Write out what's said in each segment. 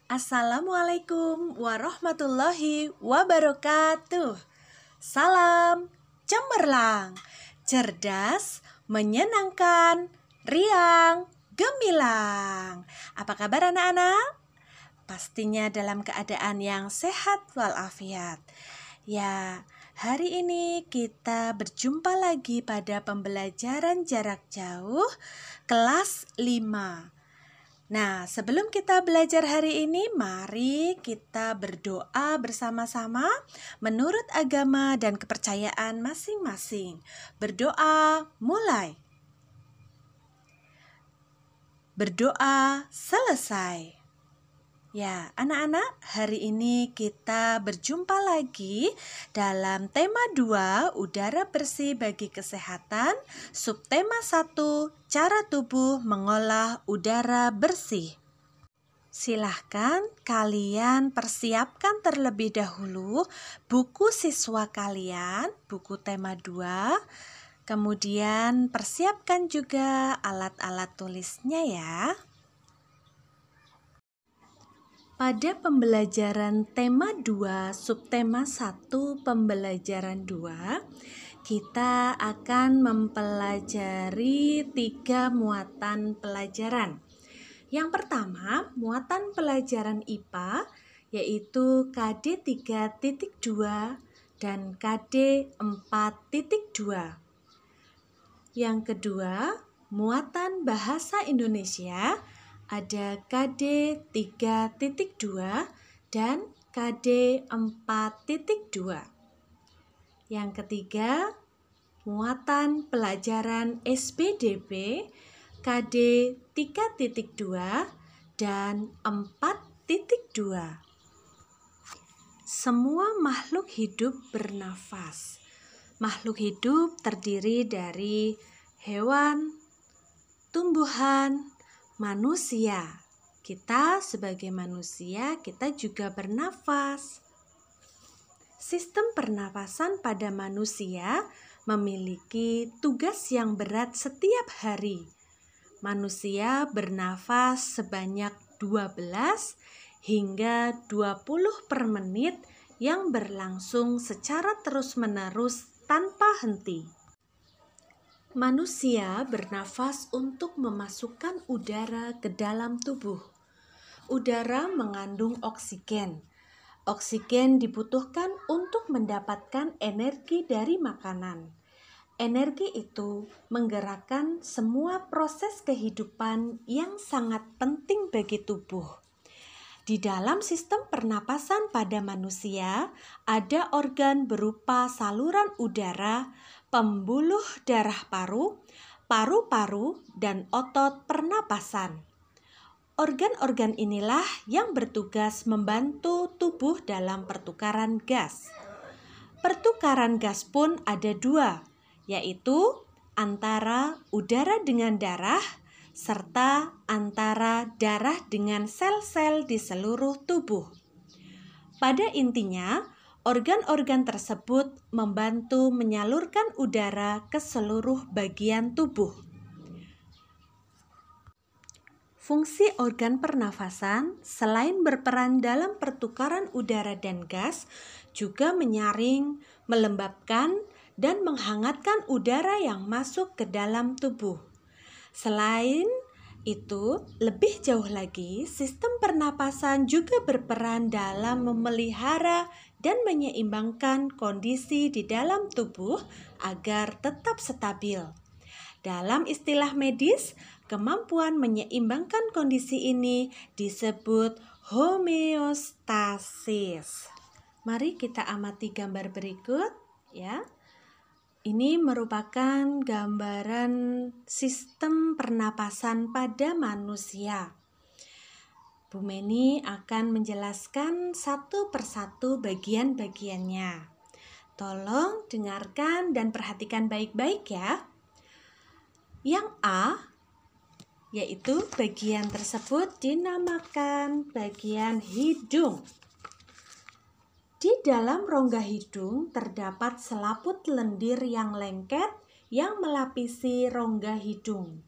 Assalamualaikum warahmatullahi wabarakatuh. Salam cemerlang, cerdas, menyenangkan, riang, gemilang. Apa kabar anak-anak? Pastinya dalam keadaan yang sehat walafiat. Ya, hari ini kita berjumpa lagi pada pembelajaran jarak jauh kelas 5. Nah, sebelum kita belajar hari ini, mari kita berdoa bersama-sama menurut agama dan kepercayaan masing-masing. Berdoa mulai. Berdoa selesai. Ya, anak-anak, hari ini kita berjumpa lagi dalam tema 2, udara bersih bagi kesehatan, subtema 1, cara tubuh mengolah udara bersih. Silahkan kalian persiapkan terlebih dahulu buku siswa kalian, buku tema 2, kemudian persiapkan juga alat-alat tulisnya ya. Pada pembelajaran tema 2, subtema 1, pembelajaran 2, kita akan mempelajari 3 muatan pelajaran. Yang pertama, muatan pelajaran IPA, yaitu KD 3.2 dan KD 4.2. Yang kedua, muatan bahasa Indonesia, ada KD 3.2 dan KD 4.2. Yang ketiga, muatan pelajaran SPDP KD 3.2 dan 4.2. Semua makhluk hidup bernafas. Makhluk hidup terdiri dari hewan, tumbuhan, manusia. Kita sebagai manusia, kita juga bernafas. Sistem pernapasan pada manusia memiliki tugas yang berat setiap hari. Manusia bernafas sebanyak 12 hingga 20 per menit yang berlangsung secara terus-menerus tanpa henti. Manusia bernafas untuk memasukkan udara ke dalam tubuh. Udara mengandung oksigen. Oksigen dibutuhkan untuk mendapatkan energi dari makanan. Energi itu menggerakkan semua proses kehidupan yang sangat penting bagi tubuh. Di dalam sistem pernapasan pada manusia, ada organ berupa saluran udara, pembuluh darah paru, paru-paru, dan otot pernapasan. Organ-organ inilah yang bertugas membantu tubuh dalam pertukaran gas. Pertukaran gas pun ada 2, yaitu antara udara dengan darah, serta antara darah dengan sel-sel di seluruh tubuh. Pada intinya, organ-organ tersebut membantu menyalurkan udara ke seluruh bagian tubuh. Fungsi organ pernafasan selain berperan dalam pertukaran udara dan gas, juga menyaring, melembabkan, dan menghangatkan udara yang masuk ke dalam tubuh. Selain itu, lebih jauh lagi, sistem pernapasan juga berperan dalam memelihara dan menyeimbangkan kondisi di dalam tubuh agar tetap stabil. Dalam istilah medis, kemampuan menyeimbangkan kondisi ini disebut homeostasis. Mari kita amati gambar berikut ya. Ini merupakan gambaran sistem pernapasan pada manusia. Bu Meni akan menjelaskan satu persatu bagian-bagiannya. Tolong dengarkan dan perhatikan baik-baik ya. Yang A, yaitu bagian tersebut dinamakan bagian hidung. Di dalam rongga hidung terdapat selaput lendir yang lengket yang melapisi rongga hidung.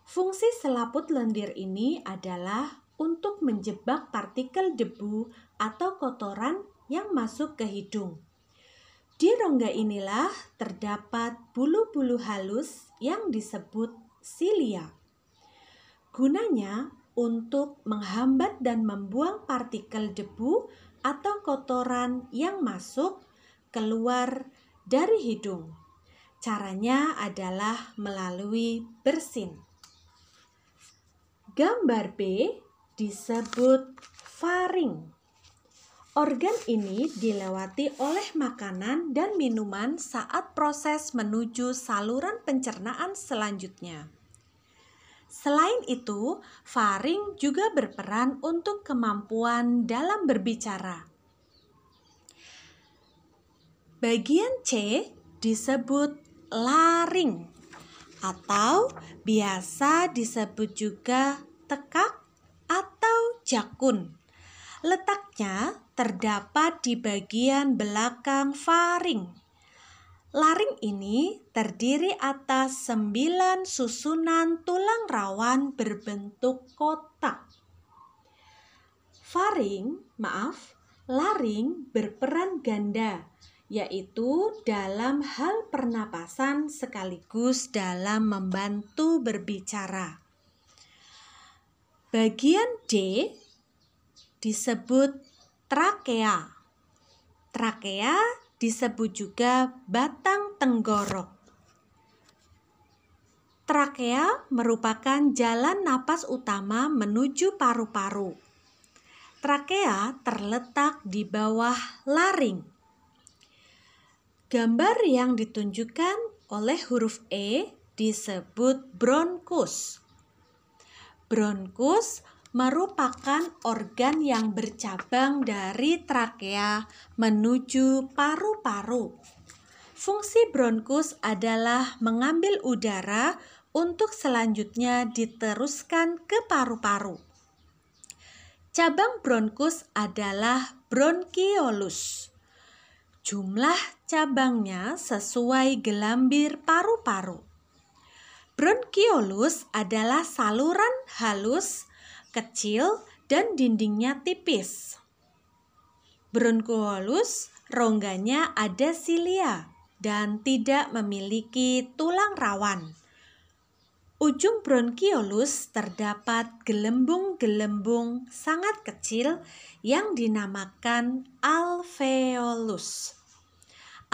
Fungsi selaput lendir ini adalah untuk menjebak partikel debu atau kotoran yang masuk ke hidung. Di rongga inilah terdapat bulu-bulu halus yang disebut silia. Gunanya untuk menghambat dan membuang partikel debu atau kotoran yang masuk keluar dari hidung. Caranya adalah melalui bersin. Gambar B disebut faring. Organ ini dilewati oleh makanan dan minuman saat proses menuju saluran pencernaan selanjutnya. Selain itu, faring juga berperan untuk kemampuan dalam berbicara. Bagian C disebut laring atau biasa disebut juga tekak atau jakun. Letaknya terdapat di bagian belakang faring. Laring ini terdiri atas 9 susunan tulang rawan berbentuk kotak. Laring berperan ganda, yaitu dalam hal pernapasan sekaligus dalam membantu berbicara. Bagian D disebut trakea. Trakea disebut juga batang tenggorok. Trakea merupakan jalan napas utama menuju paru-paru. Trakea terletak di bawah laring. Gambar yang ditunjukkan oleh huruf E disebut bronkus. Bronkus merupakan organ yang bercabang dari trakea menuju paru-paru. Fungsi bronkus adalah mengambil udara untuk selanjutnya diteruskan ke paru-paru. Cabang bronkus adalah bronkiolus. Jumlah cabangnya sesuai gelambir paru-paru. Bronkiolus adalah saluran halus kecil dan dindingnya tipis. Bronkiolus rongganya ada silia dan tidak memiliki tulang rawan. Ujung bronkiolus terdapat gelembung-gelembung sangat kecil yang dinamakan alveolus.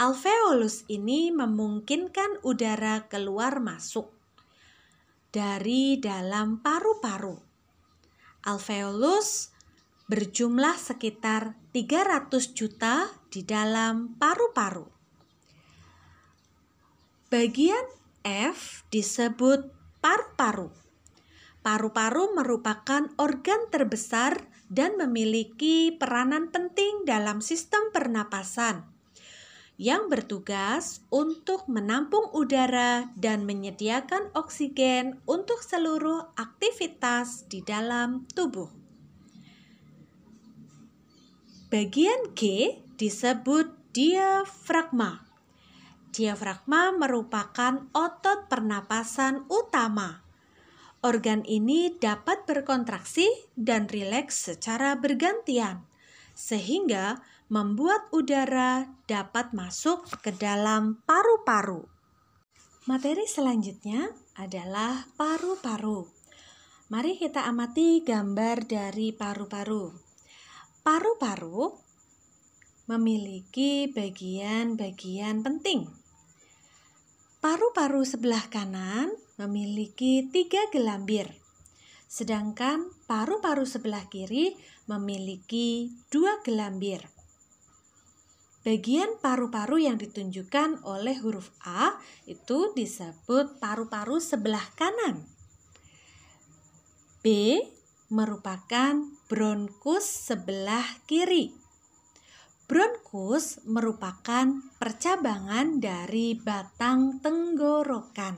Alveolus ini memungkinkan udara keluar masuk dari dalam paru-paru. Alveolus berjumlah sekitar 300 juta di dalam paru-paru. Bagian F disebut paru-paru. Paru-paru merupakan organ terbesar dan memiliki peranan penting dalam sistem pernapasan yang bertugas untuk menampung udara dan menyediakan oksigen untuk seluruh aktivitas di dalam tubuh. Bagian G disebut diafragma. Diafragma merupakan otot pernapasan utama. Organ ini dapat berkontraksi dan rileks secara bergantian, sehingga membuat udara dapat masuk ke dalam paru-paru. Materi selanjutnya adalah paru-paru. Mari kita amati gambar dari paru-paru. Paru-paru memiliki bagian-bagian penting. Paru-paru sebelah kanan memiliki 3 gelambir, sedangkan paru-paru sebelah kiri memiliki 2 gelambir. Bagian paru-paru yang ditunjukkan oleh huruf A itu disebut paru-paru sebelah kanan. B merupakan bronkus sebelah kiri. Bronkus merupakan percabangan dari batang tenggorokan.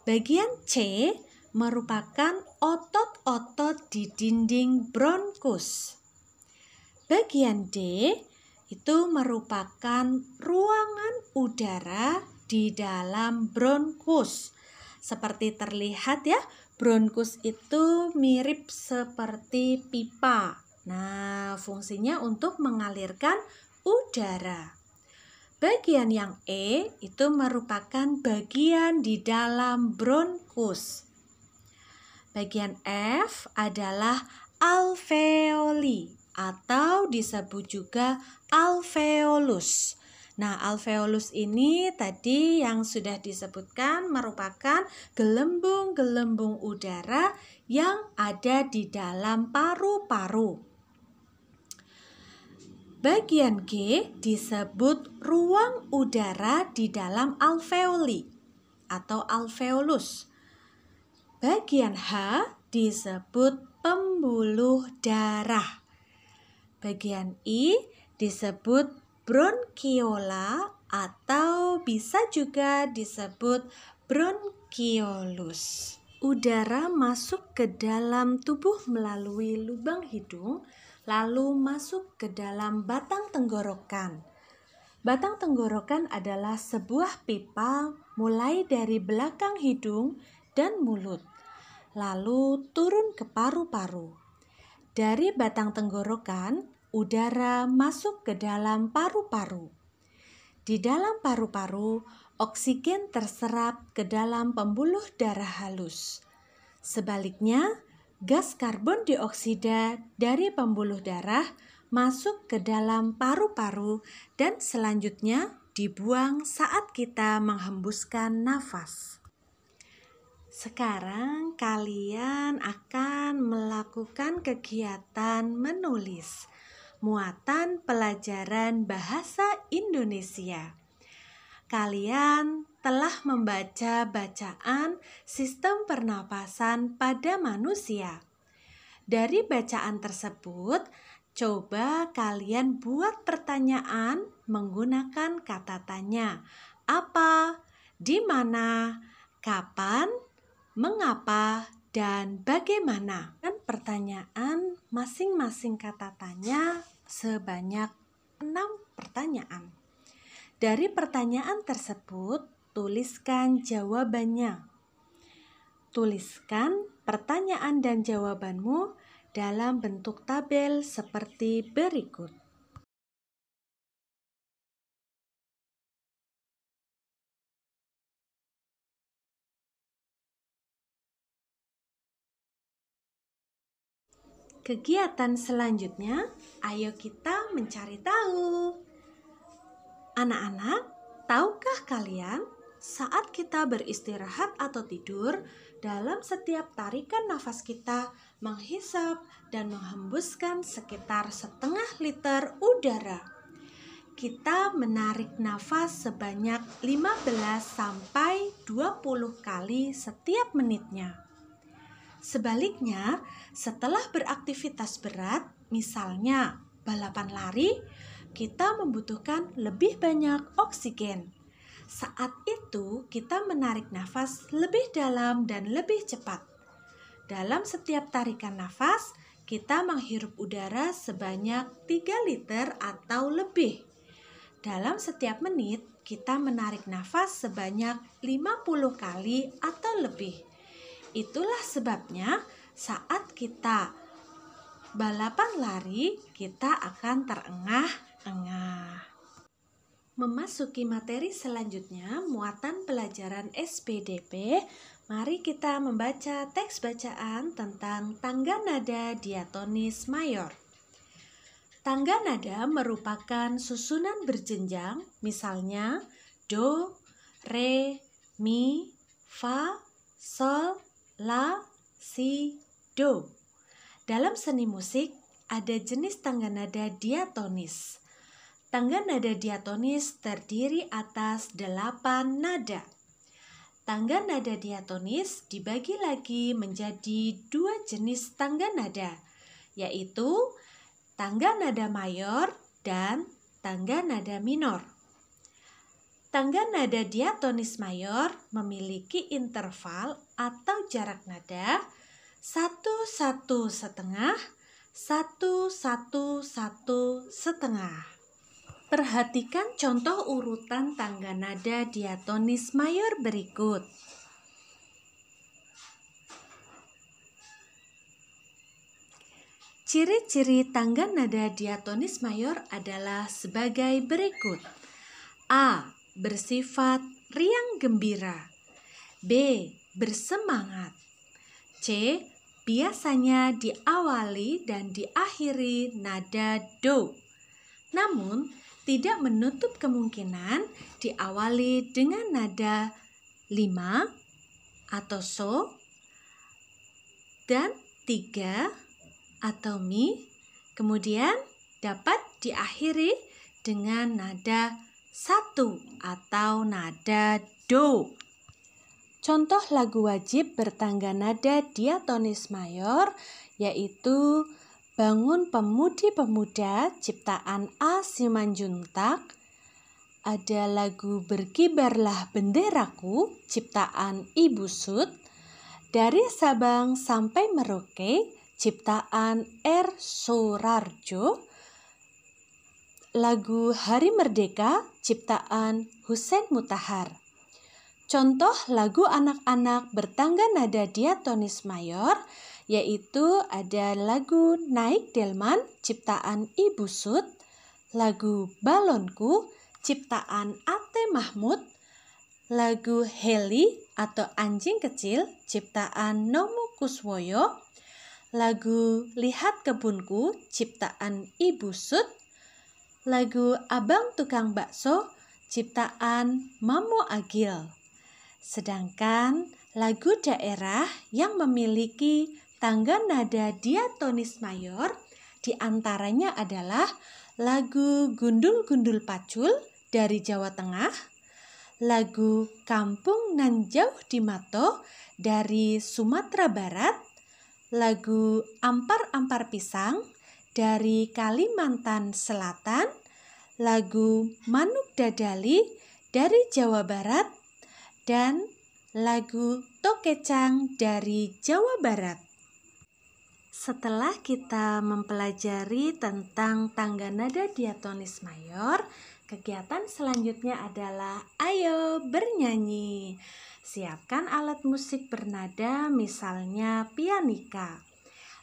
Bagian C merupakan otot-otot di dinding bronkus. Bagian D itu merupakan ruangan udara di dalam bronkus. Seperti terlihat ya, Bronkus itu mirip seperti pipa. Nah, fungsinya untuk mengalirkan udara. Bagian yang E itu merupakan bagian di dalam bronkus. Bagian F adalah alveoli atau disebut juga alveolus. Nah, alveolus ini tadi yang sudah disebutkan merupakan gelembung-gelembung udara yang ada di dalam paru-paru. Bagian G disebut ruang udara di dalam alveoli atau alveolus. Bagian H disebut pembuluh darah. Bagian I disebut bronchiola atau bisa juga disebut bronchiolus. Udara masuk ke dalam tubuh melalui lubang hidung, lalu masuk ke dalam batang tenggorokan. Batang tenggorokan adalah sebuah pipa mulai dari belakang hidung dan mulut, lalu turun ke paru-paru. Dari batang tenggorokan, udara masuk ke dalam paru-paru. Di dalam paru-paru, oksigen terserap ke dalam pembuluh darah halus. Sebaliknya, gas karbon dioksida dari pembuluh darah masuk ke dalam paru-paru dan selanjutnya dibuang saat kita menghembuskan nafas. Sekarang kalian akan melakukan kegiatan menulis muatan pelajaran bahasa Indonesia. Kalian telah membaca bacaan sistem pernapasan pada manusia. Dari bacaan tersebut, coba kalian buat pertanyaan menggunakan kata tanya. Apa, di mana, kapan, mengapa, dan bagaimana. Dan pertanyaan masing-masing kata tanya sebanyak 6 pertanyaan. Dari pertanyaan tersebut, tuliskan jawabannya. Tuliskan pertanyaan dan jawabanmu dalam bentuk tabel seperti berikut. Kegiatan selanjutnya, ayo kita mencari tahu. Anak-anak, tahukah kalian saat kita beristirahat atau tidur, dalam setiap tarikan nafas kita menghisap dan menghembuskan sekitar 1/2 liter udara. Kita menarik nafas sebanyak 15 sampai 20 kali setiap menitnya. Sebaliknya, setelah beraktivitas berat, misalnya balapan lari, kita membutuhkan lebih banyak oksigen. Saat itu, kita menarik nafas lebih dalam dan lebih cepat. Dalam setiap tarikan nafas, kita menghirup udara sebanyak 3 liter atau lebih. Dalam setiap menit, kita menarik nafas sebanyak 50 kali atau lebih. Itulah sebabnya saat kita balapan lari, kita akan terengah-engah. Memasuki materi selanjutnya, muatan pelajaran SPDP, mari kita membaca teks bacaan tentang tangga nada diatonis mayor. Tangga nada merupakan susunan berjenjang, misalnya do, re, mi, fa, sol, la, si, do. Dalam seni musik, ada jenis tangga nada diatonis. Tangga nada diatonis terdiri atas 8 nada. Tangga nada diatonis dibagi lagi menjadi 2 jenis tangga nada, yaitu tangga nada mayor dan tangga nada minor. Tangga nada diatonis mayor memiliki interval atau jarak nada 1-1 setengah, 1-1-1 setengah. Perhatikan contoh urutan tangga nada diatonis mayor berikut. Ciri-ciri tangga nada diatonis mayor adalah sebagai berikut. A. Bersifat riang gembira. B. Bersemangat. C. Biasanya diawali dan diakhiri nada do. Namun, tidak menutup kemungkinan diawali dengan nada 5 atau so dan 3 atau mi, kemudian dapat diakhiri dengan nada 1 atau nada do. Contoh lagu wajib bertangga nada diatonis mayor yaitu Bangun Pemudi Pemuda ciptaan A. Simanjuntak, ada lagu Berkibarlah Benderaku ciptaan Ibu Sud, Dari Sabang Sampai Merauke ciptaan R. Soerardjo, lagu Hari Merdeka ciptaan Husein Mutahar. Contoh lagu anak-anak bertangga nada diatonis mayor yaitu ada lagu Naik Delman ciptaan Ibu Sud, lagu Balonku ciptaan Ate Mahmud, lagu Heli atau Anjing Kecil ciptaan Nomo Kuswoyo, lagu Lihat Kebunku ciptaan Ibu Sud, lagu Abang Tukang Bakso ciptaan Mamo Agil. Sedangkan lagu daerah yang memiliki tangga nada diatonis mayor diantaranya adalah lagu Gundul-Gundul Pacul dari Jawa Tengah, lagu Kampung Nan Jauh di Mato dari Sumatera Barat, lagu Ampar-Ampar Pisang dari Kalimantan Selatan, lagu Manuk Dadali dari Jawa Barat, dan lagu Tokecang dari Jawa Barat. Setelah kita mempelajari tentang tangga nada diatonis mayor, kegiatan selanjutnya adalah ayo bernyanyi. Siapkan alat musik bernada misalnya pianika.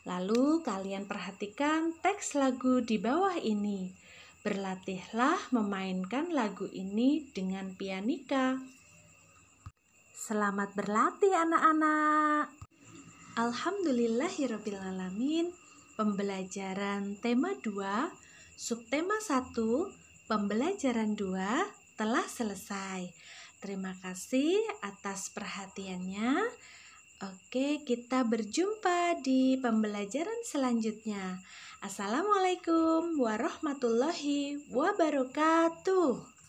Lalu kalian perhatikan teks lagu di bawah ini. Berlatihlah memainkan lagu ini dengan pianika. Selamat berlatih anak-anak. Alhamdulillahirrabbilalamin. Pembelajaran tema 2, subtema 1, pembelajaran 2 telah selesai. Terima kasih atas perhatiannya. Oke, kita berjumpa di pembelajaran selanjutnya. Assalamualaikum warahmatullahi wabarakatuh.